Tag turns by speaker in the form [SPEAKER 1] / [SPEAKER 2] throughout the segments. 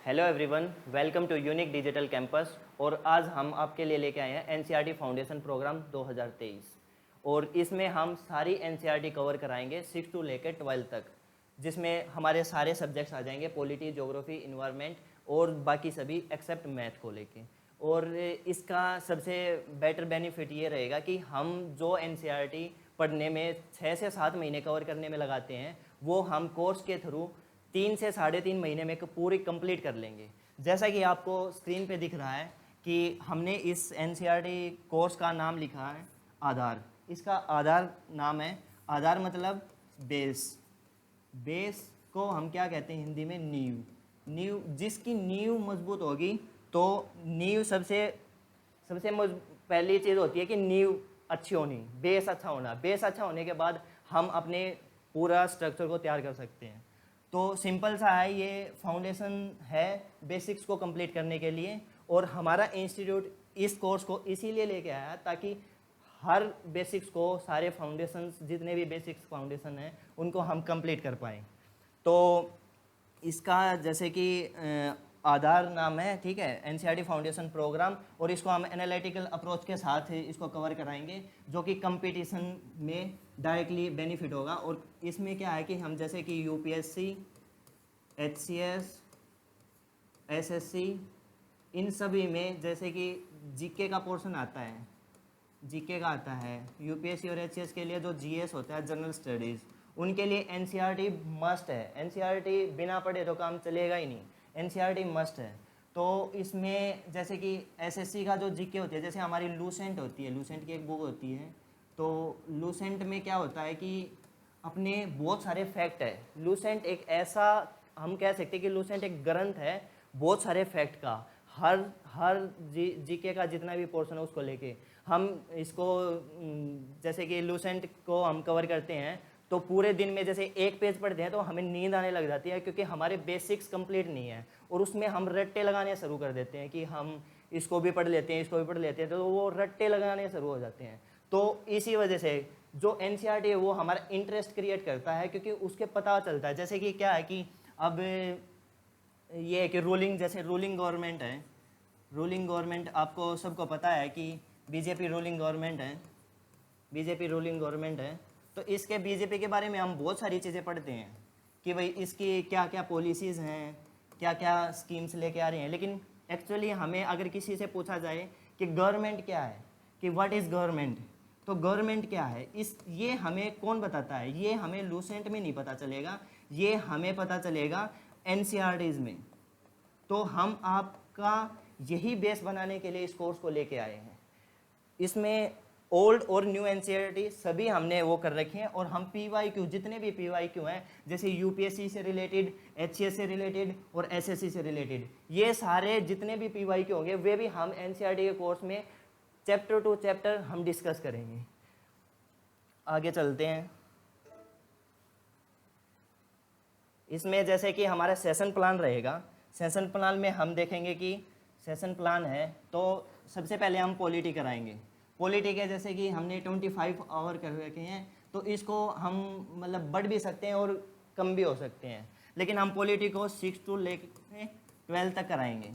[SPEAKER 1] Hello everyone, welcome to unique digital campus. और आज हम आपके लिए लेके आए हैं एनसीईआरटी फाउंडेशन प्रोग्राम 2023। और इसमें हम सारी एनसीईआरटी कवर कराएंगे 6 टू लेकर 12 तक, जिसमें हमारे सारे सब्जेक्ट्स आ जाएंगे, पॉलिटी, ज्योग्राफी, इन्वायरमेंट और बाकी सभी एक्सेप्ट मैथ को लेके। और इसका सबसे बेटर बेनिफिट ये रहेगा कि हम जो एनसीईआरटी पढ़ने में 6 से 7 महीने कवर करने में लगाते हैं, वो हम कोर्स के थ्रू 3 से 3.5 महीने में पूरी कंप्लीट कर लेंगे। जैसा कि आपको स्क्रीन पे दिख रहा है कि हमने इस एनसीईआरटी कोर्स का नाम लिखा है आधार। इसका आधार नाम है, आधार मतलब बेस। बेस को हम क्या कहते हैं हिंदी में? नींव। नींव, जिसकी नींव मजबूत होगी तो नींव सबसे सबसे पहली चीज़ होती है कि नींव अच्छी होनी, बेस अच्छा होना। बेस अच्छा होने के बाद हम अपने पूरा स्ट्रक्चर को तैयार कर सकते हैं। तो सिंपल सा है, ये फाउंडेशन है बेसिक्स को कंप्लीट करने के लिए। और हमारा इंस्टीट्यूट इस कोर्स को इसीलिए लेके आया ताकि हर बेसिक्स को, सारे फाउंडेशंस, जितने भी बेसिक्स फाउंडेशन हैं, उनको हम कंप्लीट कर पाएँ। तो इसका जैसे कि आधार नाम है, ठीक है, एनसीईआरटी फाउंडेशन प्रोग्राम। और इसको हम एनालिटिकल अप्रोच के साथ इसको कवर कराएंगे, जो कि कंपटीशन में डायरेक्टली बेनिफिट होगा। और इसमें क्या है कि हम जैसे कि यूपीएससी, एचसीएस, एसएससी, इन सभी में जैसे कि जीके का पोर्शन आता है, जीके का आता है। यूपीएससी और एचसीएस के लिए जो जीएस होता है, जनरल स्टडीज़, उनके लिए एनसीईआरटी मस्ट है। एनसीईआरटी बिना पढ़े तो काम चलेगा ही नहीं, एनसीईआरटी मस्ट है। तो इसमें जैसे कि एसएससी का जो जीके होती है, जैसे हमारी लूसेंट होती है, लूसेंट की एक बुक होती है। तो लूसेंट में क्या होता है कि अपने बहुत सारे फैक्ट है। लूसेंट एक ऐसा, हम कह सकते हैं कि लूसेंट एक ग्रंथ है बहुत सारे फैक्ट का। हर हर जीके का जितना भी पोर्शन है उसको लेके हम इसको, जैसे कि लूसेंट को हम कवर करते हैं तो पूरे दिन में जैसे एक पेज पढ़ते हैं तो हमें नींद आने लग जाती है, क्योंकि हमारे बेसिक्स कंप्लीट नहीं है। और उसमें हम रट्टे लगाने शुरू कर देते हैं कि हम इसको भी पढ़ लेते हैं, इसको भी पढ़ लेते हैं, तो वो रट्टे लगाने शुरू हो जाते हैं। तो इसी वजह से जो एनसीईआरटी है वो हमारा इंटरेस्ट क्रिएट करता है, क्योंकि उसके पता चलता है। जैसे कि क्या है कि अब ये है कि रूलिंग, जैसे रूलिंग गवर्नमेंट है, रूलिंग गवर्नमेंट आपको सबको पता है कि बीजेपी रूलिंग गवर्नमेंट है, बीजेपी रूलिंग गवर्नमेंट है। तो इसके बीजेपी के बारे में हम बहुत सारी चीज़ें पढ़ते हैं कि भाई इसकी क्या क्या पॉलिसीज़ हैं, क्या क्या स्कीम्स लेके आ रही हैं। लेकिन एक्चुअली हमें अगर किसी से पूछा जाए कि गवर्नमेंट क्या है, कि व्हाट इज़ गवर्नमेंट, तो गवर्नमेंट क्या है, ये हमें कौन बताता है? ये हमें लूसेंट में नहीं पता चलेगा, ये हमें पता चलेगा एनसीईआरटीज़ में। तो हम आपका यही बेस बनाने के लिए इस कोर्स को लेके आए हैं। इसमें ओल्ड और न्यू एनसीईआरटी सभी हमने वो कर रखे हैं। और हम पीवाईक्यू, जितने भी पीवाईक्यू हैं, जैसे यूपीएससी से रिलेटेड, एचसीएस से रिलेटेड और एसएससी से रिलेटेड, ये सारे जितने भी पीवाईक्यू होंगे वे भी हम एनसीईआरटी के कोर्स में चैप्टर टू चैप्टर हम डिस्कस करेंगे। आगे चलते हैं। इसमें जैसे कि हमारा सेशन प्लान रहेगा, सेशन प्लान में हम देखेंगे कि सेशन प्लान है तो सबसे पहले हम पॉलिटी कराएंगे। पॉलिटी के जैसे कि हमने 25 आवर कर रखे हैं, तो इसको हम मतलब बढ़ भी सकते हैं और कम भी हो सकते हैं, लेकिन हम पॉलिटी को 6 टू लेकर 12 तक कराएंगे।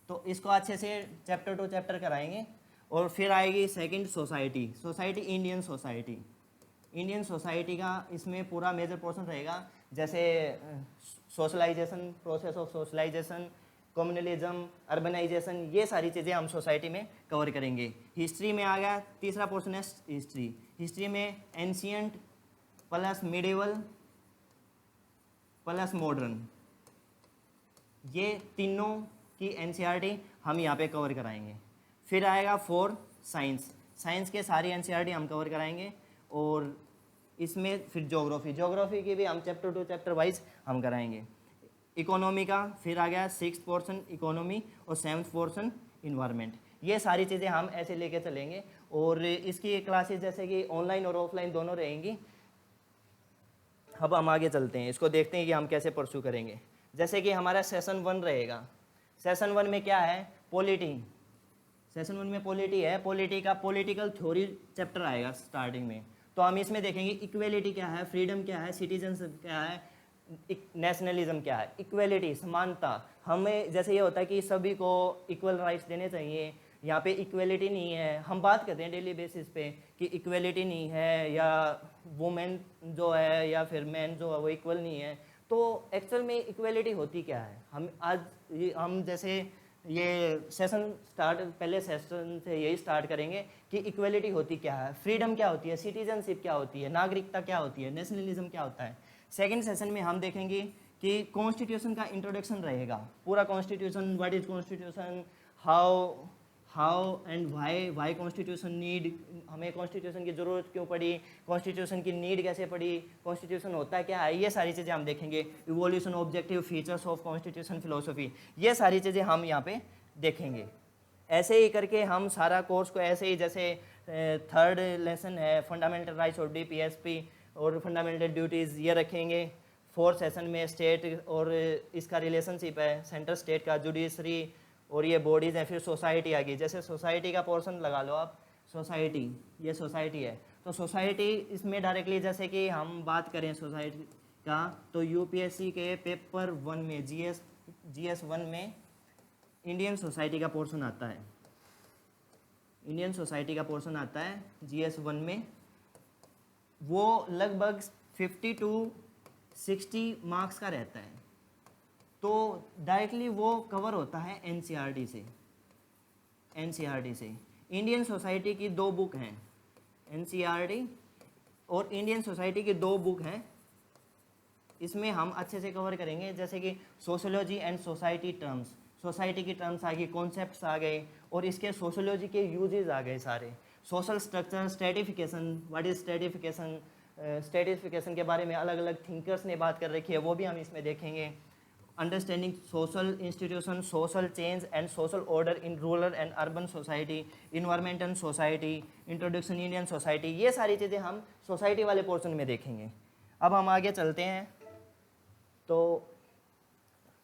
[SPEAKER 1] तो इसको अच्छे से चैप्टर टू चैप्टर कराएंगे। और फिर आएगी second society, society Indian society. Indian society का इसमें पूरा मेजर पोर्शन रहेगा, जैसे socialisation, process of socialisation, communalism, urbanisation, ये सारी चीज़ें हम सोसाइटी में कवर करेंगे। हिस्ट्री में आ गया, तीसरा पोर्शन है हिस्ट्री। हिस्ट्री में ancient plus medieval plus modern, ये तीनों की एनसीईआरटी हम यहाँ पे कवर कराएंगे। फिर आएगा 4 साइंस, साइंस के सारी एनसीईआरटी हम कवर कराएंगे। और इसमें फिर ज्योग्राफी, ज्योग्राफी की भी हम चैप्टर टू चैप्टर वाइज हम कराएंगे। इकोनॉमी का फिर आ गया 6th पोर्शन इकोनॉमी और 7th पोर्शन इन्वायरमेंट। ये सारी चीज़ें हम ऐसे लेके चलेंगे। और इसकी क्लासेस जैसे कि ऑनलाइन और ऑफलाइन दोनों रहेंगी। अब हम आगे चलते हैं, इसको देखते हैं कि हम कैसे परस्यू करेंगे। जैसे कि हमारा सेशन 1 रहेगा। सेशन 1 में क्या है? पॉलिटी। सेशन 1 में पॉलिटी है। पॉलिटी का पॉलिटिकल थ्योरी चैप्टर आएगा स्टार्टिंग में। तो हम इसमें देखेंगे इक्वेलिटी क्या है, फ्रीडम क्या है, सिटीजन क्या है, नेशनलिज्म क्या है, इक्वलिटी, समानता। हमें जैसे ये होता है कि सभी को इक्वल राइट्स देने चाहिए, यहाँ पे इक्वलिटी नहीं है। हम बात करते हैं डेली बेसिस पे कि इक्वलिटी नहीं है, या वुमेन जो है या फिर मैन जो है वो इक्वल नहीं है। तो एक्चुअल में इक्वलिटी होती क्या है? हम जैसे ये सेशन स्टार्ट, पहले सेशन से यही स्टार्ट करेंगे कि इक्वलिटी होती क्या है, फ्रीडम क्या होती है, सिटीजनशिप क्या होती है, नागरिकता क्या होती है, नेशनलिज्म क्या होता है। सेकंड सेशन में हम देखेंगे कि कॉन्स्टिट्यूशन का इंट्रोडक्शन रहेगा, पूरा constitution, what is constitution, how and why constitution need, हमें कॉन्स्टिट्यूशन की ज़रूरत क्यों पड़ी, कॉन्स्टिट्यूशन की नीड कैसे पड़ी, कॉन्स्टिट्यूशन होता क्या है, ये सारी चीज़ें हम देखेंगे। Evolution, objective, features of constitution, philosophy, ये सारी चीज़ें हम यहाँ पे देखेंगे। ऐसे ही करके हम सारा कोर्स को ऐसे ही, जैसे थर्ड लेसन है फंडामेंटल राइट्स और DPSP और फंडामेंटल ड्यूटीज़, ये रखेंगे। फोर्थ सेशन में स्टेट और इसका रिलेशनशिप है, सेंट्रल स्टेट का, जुडिशरी और ये बॉडीज़ हैं। फिर सोसाइटी आ गई, जैसे सोसाइटी का पोर्शन लगा लो आप, सोसाइटी, ये सोसाइटी है। तो सोसाइटी इसमें डायरेक्टली, जैसे कि हम बात करें सोसाइटी का, तो UPSC के पेपर 1 में, GS 1 में इंडियन सोसाइटी का पोर्शन आता है, इंडियन सोसाइटी का पोर्शन आता है GS 1 में। वो लगभग 50 to 60 मार्क्स का रहता है। तो डायरेक्टली वो कवर होता है NCERT से। इंडियन सोसाइटी की 2 बुक हैं, NCERT और इंडियन सोसाइटी की 2 बुक हैं। इसमें हम अच्छे से कवर करेंगे, जैसे कि sociology and society terms, society की टर्म्स आ गई, कॉन्सेप्ट्स आ गए, और इसके सोशोलॉजी के यूजेस आ गए सारे। Social structure, stratification, what is stratification, stratification के बारे में अलग अलग थिंकर्स ने बात कर रखी है, वो भी हम इसमें देखेंगे। Understanding social institution, social change and social order in rural and urban society, environmental society, introduction Indian society, ये सारी चीज़ें हम सोसाइटी वाले पोर्शन में देखेंगे। अब हम आगे चलते हैं। तो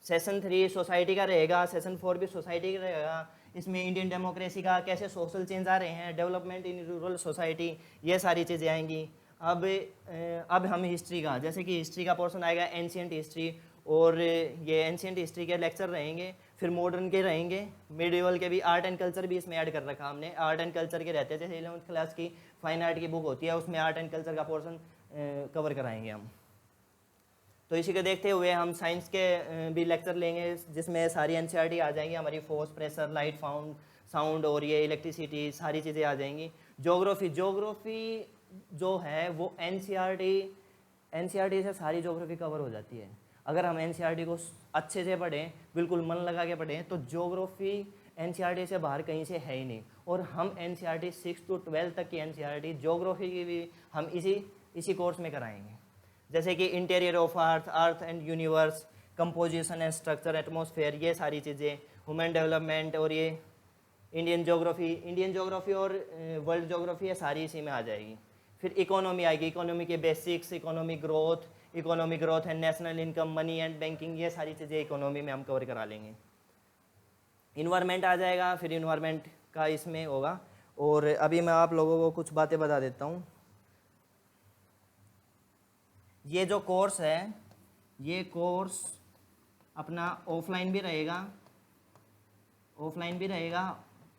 [SPEAKER 1] सेशन 3 सोसाइटी का रहेगा, सेशन 4 भी सोसाइटी का रहेगा। इसमें इंडियन डेमोक्रेसी का, कैसे सोशल चेंज आ रहे हैं, डेवलपमेंट इन रूरल सोसाइटी, ये सारी चीज़ें आएंगी। अब हम हिस्ट्री का, जैसे कि हिस्ट्री का पोर्शन आएगा एंशिएंट हिस्ट्री, और ये एंशिएंट हिस्ट्री के लेक्चर रहेंगे। फिर मॉडर्न के रहेंगे, मिडिवल के भी, आर्ट एंड कल्चर भी इसमें ऐड कर रखा हमने। आर्ट एंड कल्चर के रहते हैं, जैसे 11th क्लास की फाइन आर्ट की बुक होती है, उसमें आर्ट एंड कल्चर का पोर्शन कवर कराएंगे हम। तो इसी को देखते हुए हम साइंस के भी लेक्चर लेंगे, जिसमें सारी NCERT आ जाएंगी हमारी, फोर्स, प्रेशर, लाइट, साउंड और ये इलेक्ट्रिसिटी, सारी चीज़ें आ जाएंगी। ज्योग्राफी जो है वो NCERT से सारी ज्योग्राफी कवर हो जाती है। अगर हम NCERT को अच्छे से पढ़ें, बिल्कुल मन लगा के पढ़ें, तो ज्योग्राफी NCERT से बाहर कहीं से है ही नहीं। और हम NCERT 6 to 12 तक की NCERT ज्योग्राफी की भी हम इसी कोर्स में कराएंगे, जैसे कि interior of earth and universe, composition and structure, atmosphere, ये सारी चीज़ें, ह्यूमन डेवलपमेंट, और ये इंडियन ज्योग्राफी और वर्ल्ड ज्योग्राफी, ये सारी इसी में आ जाएगी। फिर इकोनॉमी आएगी, इकोनॉमी के basics, economic growth and national income, money and banking, ये सारी चीज़ें इकोनॉमी में हम कवर करा लेंगे। इन्वायरमेंट आ जाएगा, फिर इन्वायरमेंट का इसमें होगा। और अभी मैं आप लोगों को कुछ बातें बता देता हूँ। ये जो कोर्स है, ये कोर्स अपना ऑफलाइन भी रहेगा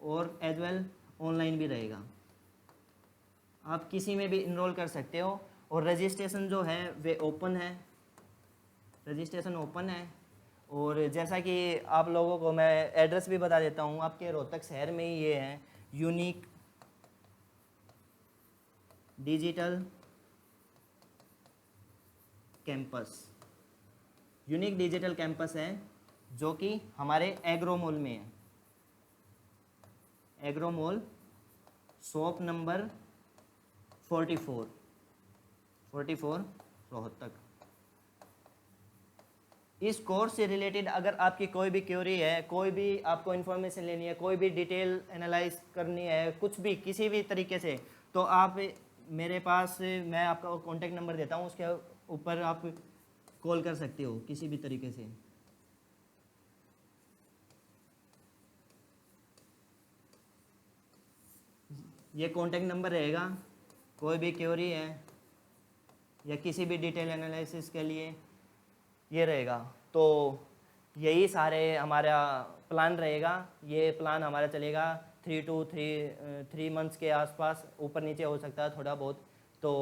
[SPEAKER 1] और एज वेल ऑनलाइन भी रहेगा। आप किसी में भी इनरोल कर सकते हो। और रजिस्ट्रेशन जो है वे ओपन है, रजिस्ट्रेशन ओपन है। और जैसा कि आप लोगों को मैं एड्रेस भी बता देता हूँ, आपके रोहतक शहर में ही ये है, यूनिक डिजिटल कैंपस है, जो कि हमारे एग्रो मॉल में है, agro mall, shop number 44 Rohtak. इस कोर्स से रिलेटेड अगर आपकी कोई भी क्वेरी है, कोई भी आपको इन्फॉर्मेशन लेनी है, कोई भी डिटेल एनालाइज करनी है, कुछ भी किसी भी तरीके से, तो आप मेरे पास, मैं आपका कॉन्टैक्ट नंबर देता हूँ, उसके ऊपर आप कॉल कर सकते हो किसी भी तरीके से। ये कॉन्टैक्ट नंबर रहेगा, कोई भी क्वेरी है या किसी भी डिटेल एनालिसिस के लिए ये रहेगा। तो यही सारे हमारा प्लान रहेगा। ये प्लान हमारा चलेगा 3 मंथ्स के आसपास, ऊपर नीचे हो सकता है थोड़ा बहुत। तो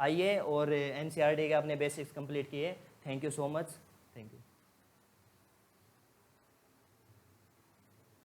[SPEAKER 1] आइए और एनसीईआरटी के अपने बेसिक्स कंप्लीट किए। Thank you so much. Thank you.